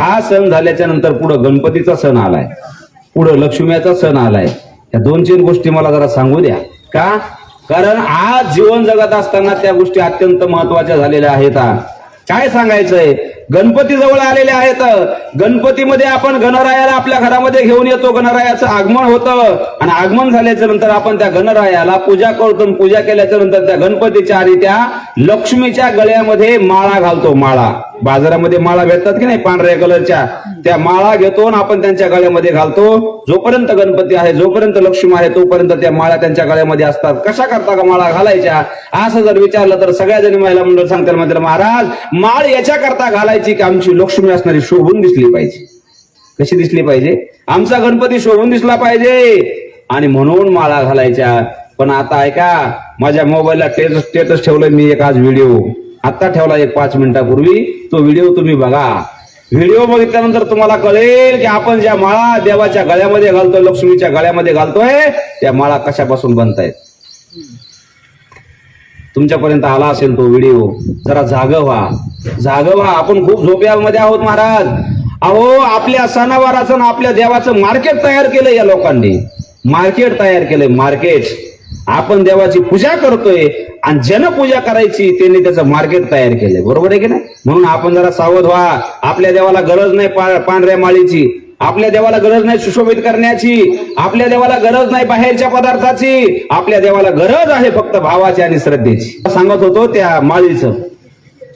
हा सण झाल्याच्या नंतर पुढे गणपतीचा सण आलाय, पुढे लक्ष्मीचा सण आलाय. या 2-3 गोष्टी मला जरा सांगू द्या. का? कारण आज जीवन जगत असताना त्या गोष्टी अत्यंत महत्वाच्या झालेल्या आहेत. काय सांगायचंय, गणपती जवळ आलेले आहेत. गणपतीमध्ये आपण गणरायाला आपल्या घरामध्ये घेऊन येतो. गणरायाचं आगमन होतं आणि आगमन झाल्याच्या नंतर आपण त्या गणरायाला पूजा करतो. पूजा केल्याच्या नंतर त्या गणपतीच्या आणि त्या लक्ष्मीच्या गळ्यामध्ये माळा घालतो. माळा बाजारामध्ये माळा भेटतात की नाही पांढऱ्या कलरच्या, त्या माळा घेतो आपण त्यांच्या गळ्यामध्ये घालतो. जोपर्यंत गणपती आहे, जोपर्यंत लक्ष्मी आहे, तोपर्यंत त्या माळा त्यांच्या गळ्यामध्ये असतात. कशा करता का माळा घालायच्या असं जर विचारलं तर सगळ्या जणी महिला मंडळ सांगतात म्हणजे महाराज माळ याच्या करता घालायची की आमची लक्ष्मी असणारी शोभून दिसली पाहिजे. कशी दिसली पाहिजे? आमचा गणपती शोभून दिसला पाहिजे आणि म्हणून माळा घालायच्या. पण आता ऐका, माझ्या मोबाईलला स्टेटस ठेवलंय मी एक आज व्हिडिओ, आता ठेवला एक 5 मिनिटापूर्वी. तो व्हिडिओ तुम्ही बघा. व्हिडिओ बघितल्यानंतर तुम्हाला कळेल की आपण ज्या माळा देवाच्या गळ्यामध्ये घालतोय, लक्ष्मीच्या गळ्यामध्ये घालतोय, त्या माळा कशापासून बनतायत. तुमच्यापर्यंत आला असेल तो व्हिडिओ. जरा जागं व्हा, जागं व्हा. आपण खूप झोप्यामध्ये आहोत महाराज. अहो, आपल्या सणावाराचं आपल्या देवाचं मार्केट तयार केलंय या लोकांनी. मार्केट तयार केलंय, मार्केट. आपण देवाची पूजा करतोय आणि ज्यानं पूजा करायची त्यांनी त्याचं मार्केट तयार केलंय. बरोबर आहे की नाही? म्हणून आपण जरा सावध व्हा. आपल्या देवाला गरज नाही पांढऱ्या माळीची, आपल्या देवाला गरज नाही सुशोभित करण्याची, आपल्या देवाला गरज नाही बाहेरच्या पदार्थाची. आपल्या देवाला गरज आहे फक्त भावाची आणि श्रद्धेची. सांगत होतो त्या माळीचं.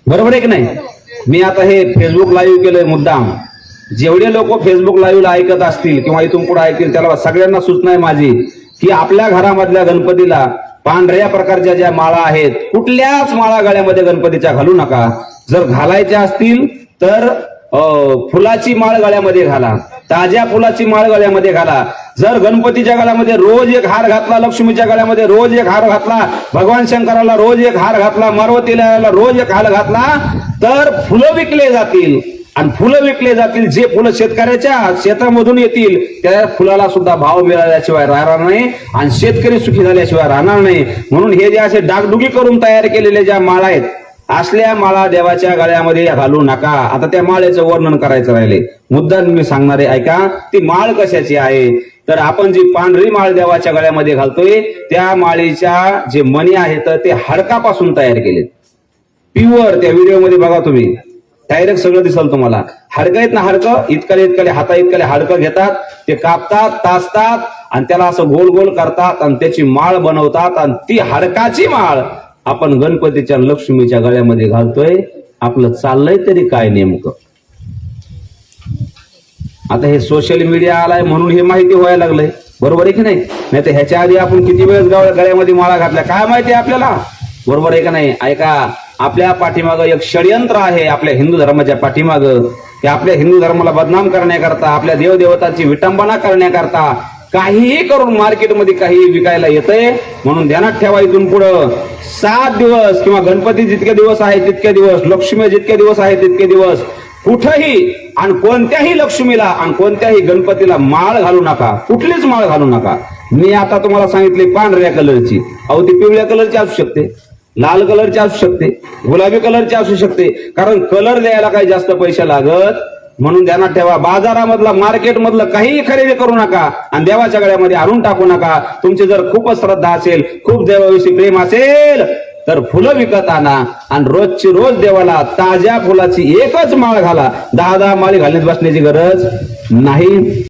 बरोबर आहे की नाही? मी आता हे फेसबुक लाईव्ह केलंय मुद्दाम. जेवढे लोक फेसबुक लाईव्हला ऐकत असतील किंवा इथून पुढे ऐकतील त्याला सगळ्यांना सूचना आहे माझी की आपल्या घरामधल्या गणपतीला पांढऱ्या प्रकारच्या ज्या माळा आहेत, कुठल्याच माळा गळ्यामध्ये गणपतीच्या घालू नका. जर घालायच्या असतील तर फुलाची माळ गळ्यामध्ये घाला, ताज्या फुलाची माळ गळ्यामध्ये घाला. जर गणपतीच्या गळ्यामध्ये रोज एक हार घातला, लक्ष्मीच्या गळ्यामध्ये रोज एक हार घातला, भगवान शंकराला रोज एक हार घातला, मारुतीला रोज एक हार घातला तर फुलं विकले जातील. आणि फुलं विकले जातील, जे फुलं शेतकऱ्याच्या शेतामधून येतील त्या फुलाला सुद्धा भाव मिळाल्याशिवाय राहणार नाही आणि शेतकरी सुखी झाल्याशिवाय राहणार नाही. म्हणून हे जे असे डागडुगी करून तयार केलेले ज्या माळा आहेत, असल्या माळा देवाच्या गळ्यामध्ये घालू नका. आता त्या माळेचं वर्णन करायचं राहिले. मुद्दा मी सांगणार आहे, ऐका. ती माळ कशाची आहे तर आपण जी पांढरी माळ देवाच्या गळ्यामध्ये घालतोय त्या माळीच्या जे मणी आहेत ते हाडकापासून तयार केलेत. प्युअर. त्या व्हिडिओमध्ये बघा तुम्ही, डायरेक्ट सगळं दिसल तुम्हाला. हाडकं आहेत ना, हाडकं इतकले हाता इतकले हाडकं घेतात, ते कापतात, तासतात आणि त्याला असं गोल गोल करतात आणि त्याची माळ बनवतात आणि ती हाडकाची माळ आपण गणपतीच्या लक्ष्मीच्या गळ्यामध्ये घालतोय. आपलं चाललंय तरी काय नेमकं? आता हे सोशल मीडिया आलाय म्हणून हे माहिती व्हायला लागलंय. बरोबर आहे की नाही? नाही तर ह्याच्या आधी आपण किती वेळेस गळ्यामध्ये माळा घातल्या काय माहिती आपल्याला. बरोबर आहे का नाही? ऐका, आपल्या पाठीमागं एक षडयंत्र आहे. आपल्या हिंदू धर्माच्या पाठीमागं ते आपल्या हिंदू धर्माला बदनाम करण्याकरता, आपल्या देवदेवतांची विटंबना करण्याकरता काहीही करून मार्केटमध्ये काही विकायला येतंय. म्हणून ध्यानात ठेवा, इथून पुढं 7 दिवस किंवा गणपती जितके दिवस आहे तितके दिवस, लक्ष्मी जितके दिवस आहे तितके दिवस कुठेही आणि कोणत्याही लक्ष्मीला आणि कोणत्याही गणपतीला माळ घालू नका. कुठलीच माळ घालू नका. मी आता तुम्हाला सांगितले पांढऱ्या कलरची, अहो ती पिवळ्या कलरची असू शकते, लाल कलरची असू शकते, गुलाबी कलरची असू शकते. कारण कलर द्यायला काही जास्त पैसे लागत. म्हणून ध्यानात ठेवा, बाजारामधला मार्केटमधलं काहीही खरेदी करू नका आणि देवाच्या गळ्यामध्ये आणून टाकू नका. तुमची जर खूपच श्रद्धा असेल, खूप देवाविषयी प्रेम असेल तर फुलं विकत आणा आणि रोजची रोज देवाला ताज्या फुलाची एकच माळ घाला. 10 माळी घालण्यात बसण्याची गरज नाही.